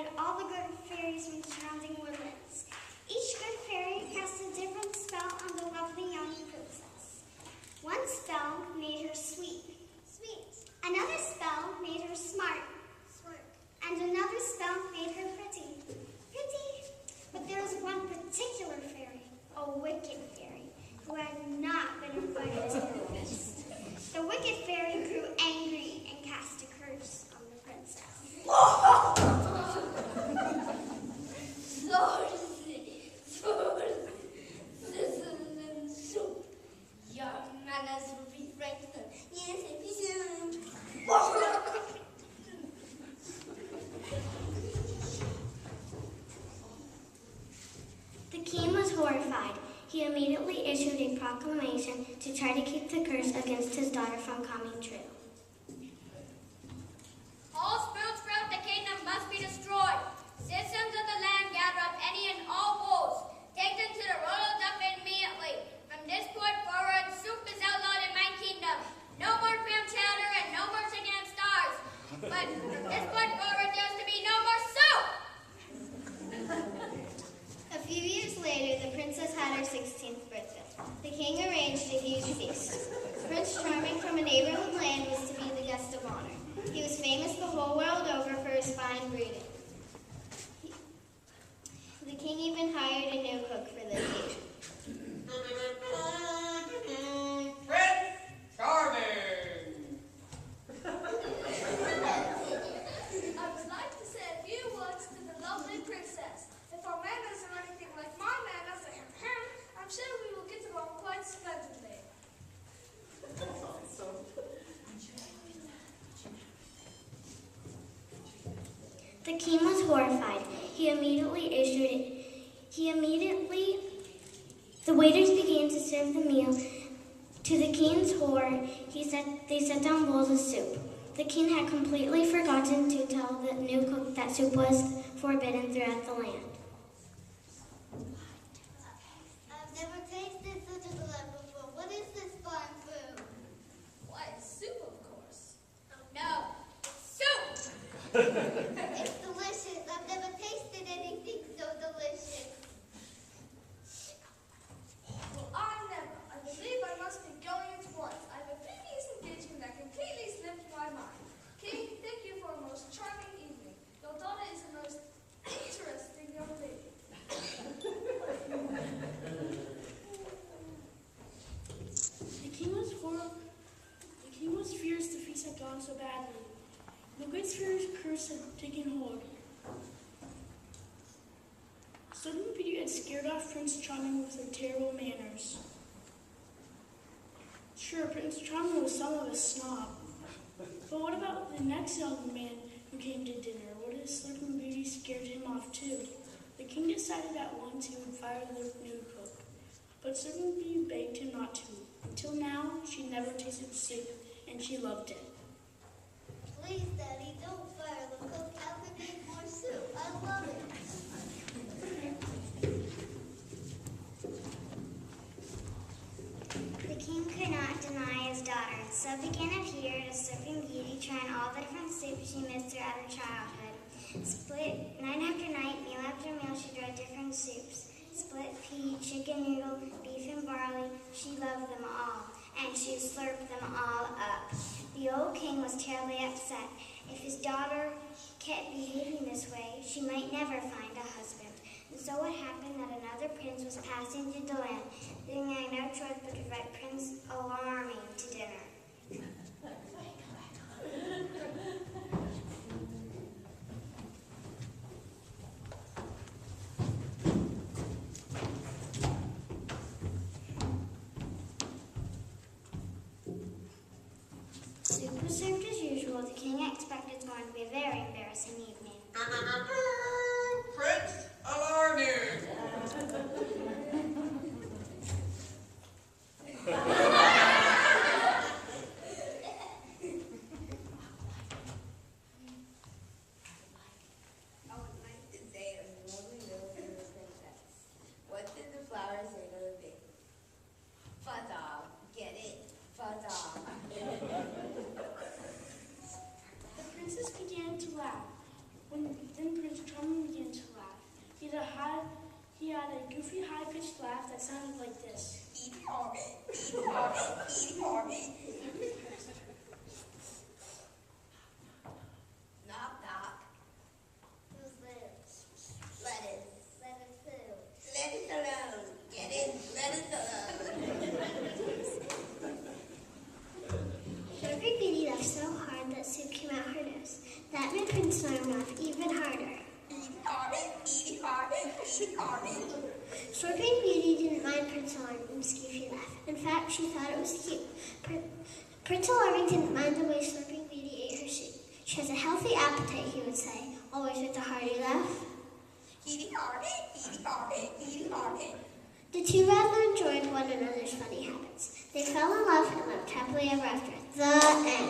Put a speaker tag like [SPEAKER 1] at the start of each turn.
[SPEAKER 1] gathered all the good fairies from surrounding woodlands. Each good fairy cast a different spell on the lovely young princess. One spell made her sweet. Another spell made her smart. And another spell made her pretty. But there was one particular fairy, a wicked fairy, who had not been invited to the feast. The wicked fairy grew angry and cast a curse on the princess.
[SPEAKER 2] Sizzling soup. Your manners will be strengthened. Yes, if you
[SPEAKER 1] The king was horrified. He immediately issued a proclamation to try to keep the curse against his daughter from coming true.
[SPEAKER 3] All spirits throughout the kingdom must be destroyed. Citizens of the land, gather up any and all wolves. Take them to the royal dump immediately. From this point forward, soup is outlawed in my kingdom. No more clam chowder and no more chicken and stars. But from this point forward, there is to be no more soup.
[SPEAKER 1] A few years later, the princess had her 16th birthday. The king arranged a huge feast. Prince Charming from a neighboring land was to be the guest of honor. He was famous the whole world over for his fine breeding. The king even hired a new cook for the occasion.
[SPEAKER 4] Prince Charming!
[SPEAKER 5] I would like to say a few words to the lovely princess. If our manners are anything like my manners and him, I'm sure we will get along quite splendidly.
[SPEAKER 1] The king was horrified. The waiters began to serve the meal. To the king's horror, they set down bowls of soup. The king had completely forgotten to tell the new cook that soup was forbidden throughout the land.
[SPEAKER 2] I've never tasted such a delight before. What is this fine food?
[SPEAKER 5] Why, it's soup, of course.
[SPEAKER 3] No, soup.
[SPEAKER 2] It's delicious. I've never tasted anything so delicious.
[SPEAKER 5] Well, I never. I believe I must be going at once. I have a previous engagement that completely slipped my mind. King, thank you for a most charming evening. Your daughter is a most interesting young lady.
[SPEAKER 6] The king was furious the feast had gone so badly. The good spirit's curse had taken hold. Certain beauty had scared off Prince Charming with her terrible manners. Sure, Prince Charming was somewhat of a snob. But what about the next young man who came to dinner? What if Sleeping Beauty scared him off too? The king decided at once he would fire the new cook. But Sleeping Beauty begged him not to. Until now, she never tasted soup, and she loved it.
[SPEAKER 2] Please, Daddy, don't fire the cook. I could eat more soup. I love it.
[SPEAKER 1] The king could not deny his daughter, and so began a period of Sleeping Beauty trying all the different soups she missed throughout her childhood. Split night after night, meal after meal, she tried different soups. Split pea, chicken noodle, beef and barley. She loved them all, and she slurped them all up. The old king was terribly upset. If his daughter kept behaving this way, she might never find a husband. And so it happened that another prince was passing through the land. The king had no choice but to invite Prince Alarming to dinner. Soup was served as usual. The king expected it was going to be a very embarrassing evening.
[SPEAKER 4] Prince Alarming!
[SPEAKER 7] I would like to say a lovely little princess. What did the flowers say to the baby? Fuzz off. Get it? Fuzz off.
[SPEAKER 6] The princess began to Prince Charming began to laugh. He had a goofy, high-pitched laugh that sounded like this.
[SPEAKER 7] Knock, knock.
[SPEAKER 2] Who's there?
[SPEAKER 7] Lettuce.
[SPEAKER 2] Let us through.
[SPEAKER 7] Let it alone. Get in. Let it alone.
[SPEAKER 1] Slurping Beauty laughed so hard that soup came out her nose. That made Prince Charming laugh even harder. Slurping Beauty didn't mind Prince Alarming's goofy laugh. In fact, she thought it was cute. Prince Alarming didn't mind the way Slurping Beauty ate her soup. She has a healthy appetite, he would say, always with a hearty laugh. The two rather enjoyed one another's funny habits. They fell in love and lived happily ever after. The end.